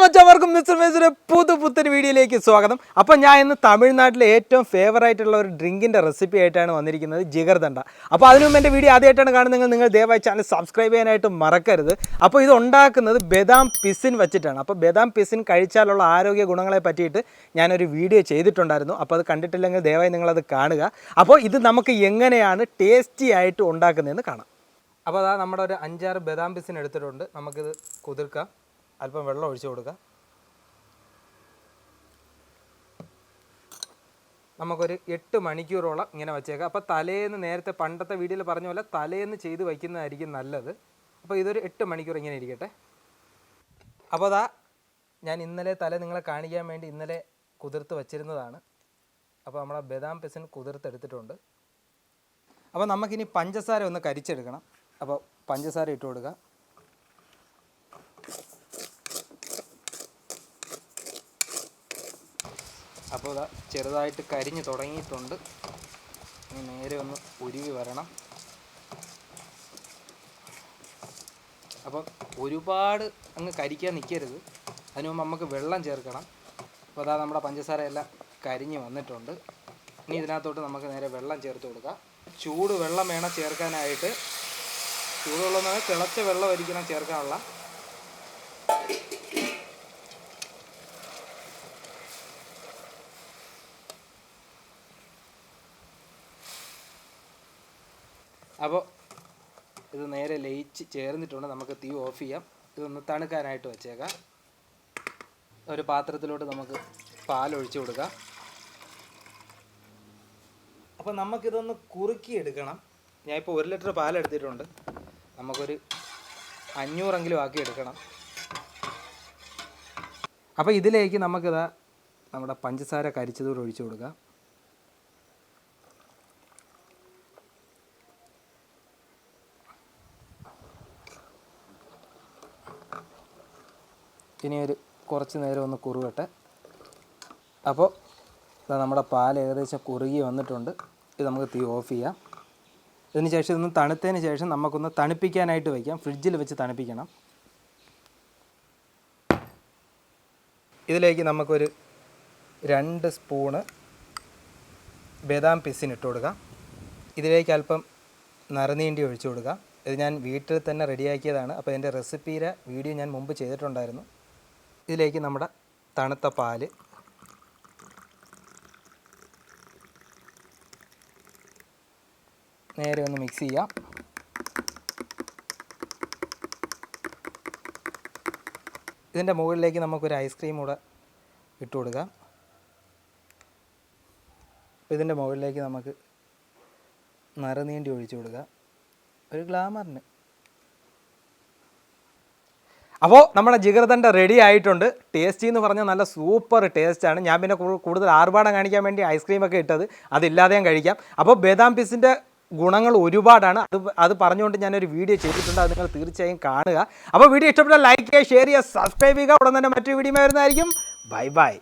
മച്ചവർക്കും mister മെസ്സിയുടെ പുത്തൻ വീഡിയോയിലേക്ക് സ്വാഗതം. അപ്പോൾ ഞാൻ ഇന്ന് തമിഴ്നാട്ടിലെ ഏറ്റവും ഫേവറേറ്റ് ഉള്ള ഒരു ഡ്രിങ്കിൻ്റെ റെസിപ്പി ആയിട്ടാണ് വന്നിരിക്കുന്നത്, ജിഗർദണ്ട. അപ്പോൾ അതിനു മുമ്പ് എൻ്റെ വീഡിയോ ആദ്യമായിട്ടാണ് കാണുന്നത്, നിങ്ങൾ ദയവായി ചാനൽ സബ്സ്ക്രൈബ് ചെയ്യാനായിട്ട് മറക്കരുത്. അപ്പോൾ ഇത് ഉണ്ടാക്കുന്നത് ബദാം പിസിൻ വെച്ചിട്ടാണ്. അപ്പോൾ ബദാം പിസിൻ കഴിച്ചാലുള്ള ആരോഗ്യ ഗുണങ്ങളെ പറ്റിയിട്ട് ഞാനൊരു വീഡിയോ ചെയ്തിട്ടുണ്ടായിരുന്നു. അപ്പോൾ അത് കണ്ടിട്ടില്ലെങ്കിൽ ദയവായി നിങ്ങളത് കാണുക. അപ്പോൾ ഇത് നമുക്ക് എങ്ങനെയാണ് ടേസ്റ്റി ആയിട്ട് ഉണ്ടാക്കുന്നതെന്ന് കാണാം. അപ്പോൾ അതാ നമ്മുടെ ഒരു 5-6 ബദാം പിസിൻ എടുത്തിട്ടുണ്ട്. നമുക്കിത് കുതിർക്കാം. അല്പം വെള്ളം ഒഴിച്ചു കൊടുക്കുക. നമുക്കൊരു 8 മണിക്കൂറോളം ഇങ്ങനെ വച്ചേക്കാം. അപ്പോൾ തലേന്ന് നേരത്തെ പണ്ടത്തെ വീഡിയോയിൽ പറഞ്ഞ പോലെ തലേന്ന് ചെയ്ത് വയ്ക്കുന്നതായിരിക്കും നല്ലത്. അപ്പോൾ ഇതൊരു 8 മണിക്കൂർ ഇങ്ങനെ ഇരിക്കട്ടെ. അപ്പോൾ അതാ ഞാൻ ഇന്നലെ നിങ്ങളെ കാണിക്കാൻ വേണ്ടി ഇന്നലെ കുതിർത്ത് വച്ചിരുന്നതാണ്. അപ്പോൾ നമ്മുടെ ബദാം പിസിൻ കുതിർത്തെടുത്തിട്ടുണ്ട്. അപ്പോൾ നമുക്കിനി പഞ്ചസാര ഒന്ന് കരിച്ചെടുക്കണം. അപ്പോൾ പഞ്ചസാര ഇട്ട് കൊടുക്കുക. അപ്പോൾ ഇതാ ചെറുതായിട്ട് കരിഞ്ഞ് തുടങ്ങിയിട്ടുണ്ട്. ഇനി നേരെ ഒന്ന് ഉരുവി വരണം. അപ്പം ഒരുപാട് അങ്ങ് കരിക്കാൻ നിൽക്കരുത്. അതിന് മുമ്പ് നമുക്ക് വെള്ളം ചേർക്കണം. അപ്പോൾ അതാ നമ്മുടെ പഞ്ചസാര എല്ലാം കരിഞ്ഞ് വന്നിട്ടുണ്ട്. ഇനി ഇതിനകത്തോട്ട് നമുക്ക് നേരെ വെള്ളം ചേർത്ത് കൊടുക്കാം. ചൂട് വെള്ളം വേണം ചേർക്കാനായിട്ട്. ചൂടുവെള്ളം എന്ന് പറഞ്ഞാൽ തിളച്ച വെള്ളം ഒരിക്കണം ചേർക്കാനുള്ള. അപ്പോൾ ഇത് നേരെ ലയിച്ച് ചേർന്നിട്ടുണ്ട്. നമുക്ക് തീ ഓഫ് ചെയ്യാം. ഇതൊന്ന് തണുക്കാനായിട്ട് വെച്ചേക്കാം. ഒരു പാത്രത്തിലോട്ട് നമുക്ക് പാലൊഴിച്ച് കൊടുക്കാം. അപ്പോൾ നമുക്കിതൊന്ന് കുറുക്കിയെടുക്കണം. ഞാനിപ്പോൾ 1 ലിറ്റർ പാലെടുത്തിട്ടുണ്ട്. നമുക്കൊരു 500 ആക്കി എടുക്കണം. അപ്പോൾ ഇതിലേക്ക് നമുക്കിതാ നമ്മുടെ പഞ്ചസാര കരിച്ചതോടെ ഒഴിച്ചു കൊടുക്കാം. ഇനി ഒരു കുറച്ച് നേരം ഒന്ന് കുറുകട്ടെ. അപ്പോൾ നമ്മുടെ പാൽ ഏകദേശം കുറുകി വന്നിട്ടുണ്ട്. ഇത് നമുക്ക് തീ ഓഫ് ചെയ്യാം. ഇതിന് ശേഷം ഇതൊന്ന് തണുത്തതിന് ശേഷം നമുക്കൊന്ന് തണുപ്പിക്കാനായിട്ട് വയ്ക്കാം. ഫ്രിഡ്ജിൽ വെച്ച് തണുപ്പിക്കണം. ഇതിലേക്ക് നമുക്കൊരു 2 സ്പൂണ് ബദാം പിസിൻ ഇട്ട് കൊടുക്കാം. ഇതിലേക്ക് അല്പം നറുനീണ്ടി ഒഴിച്ചു കൊടുക്കാം. ഇത് ഞാൻ വീട്ടിൽ തന്നെ റെഡിയാക്കിയതാണ്. അപ്പോൾ എൻ്റെ റെസിപ്പിയുടെ വീഡിയോ ഞാൻ മുമ്പ് ചെയ്തിട്ടുണ്ടായിരുന്നു. ഇതിലേക്ക് നമ്മുടെ തണുത്ത പാല്, നേരെ ഒന്ന് മിക്സ് ചെയ്യാം. ഇതിൻ്റെ മുകളിലേക്ക് നമുക്കൊരു ഐസ്ക്രീം കൂടെ ഇട്ട് കൊടുക്കാം. ഇതിൻ്റെ മുകളിലേക്ക് നമുക്ക് നറുനീണ്ടി ഒഴിച്ചു കൊടുക്കാം, ഒരു ഗ്ലാമറിന്. അപ്പോൾ നമ്മുടെ ജിഗർദണ്ട റെഡി ആയിട്ടുണ്ട്. ടേസ്റ്റി എന്ന് പറഞ്ഞാൽ നല്ല സൂപ്പർ ടേസ്റ്റാണ്. ഞാൻ പിന്നെ കൂടുതൽ ആർഭാടം കാണിക്കാൻ വേണ്ടി ഐസ്ക്രീമൊക്കെ ഇട്ടത്, അതില്ലാതെയും കഴിക്കാം. അപ്പോൾ ബദാം പിസിൻ്റെ ഗുണങ്ങൾ ഒരുപാടാണ്. അത് പറഞ്ഞുകൊണ്ട് ഞാനൊരു വീഡിയോ ചെയ്തിട്ടുണ്ട്. അത് നിങ്ങൾ തീർച്ചയായും കാണുക. അപ്പോൾ വീഡിയോ ഇഷ്ടപ്പെട്ടാൽ ലൈക്ക് ചെയ്യുക, ഷെയർ ചെയ്യുക, സബ്സ്ക്രൈബ് ചെയ്യുക. ഉടൻ തന്നെ മറ്റൊരു വീഡിയോ വരുന്നതായിരിക്കും. Bye bye.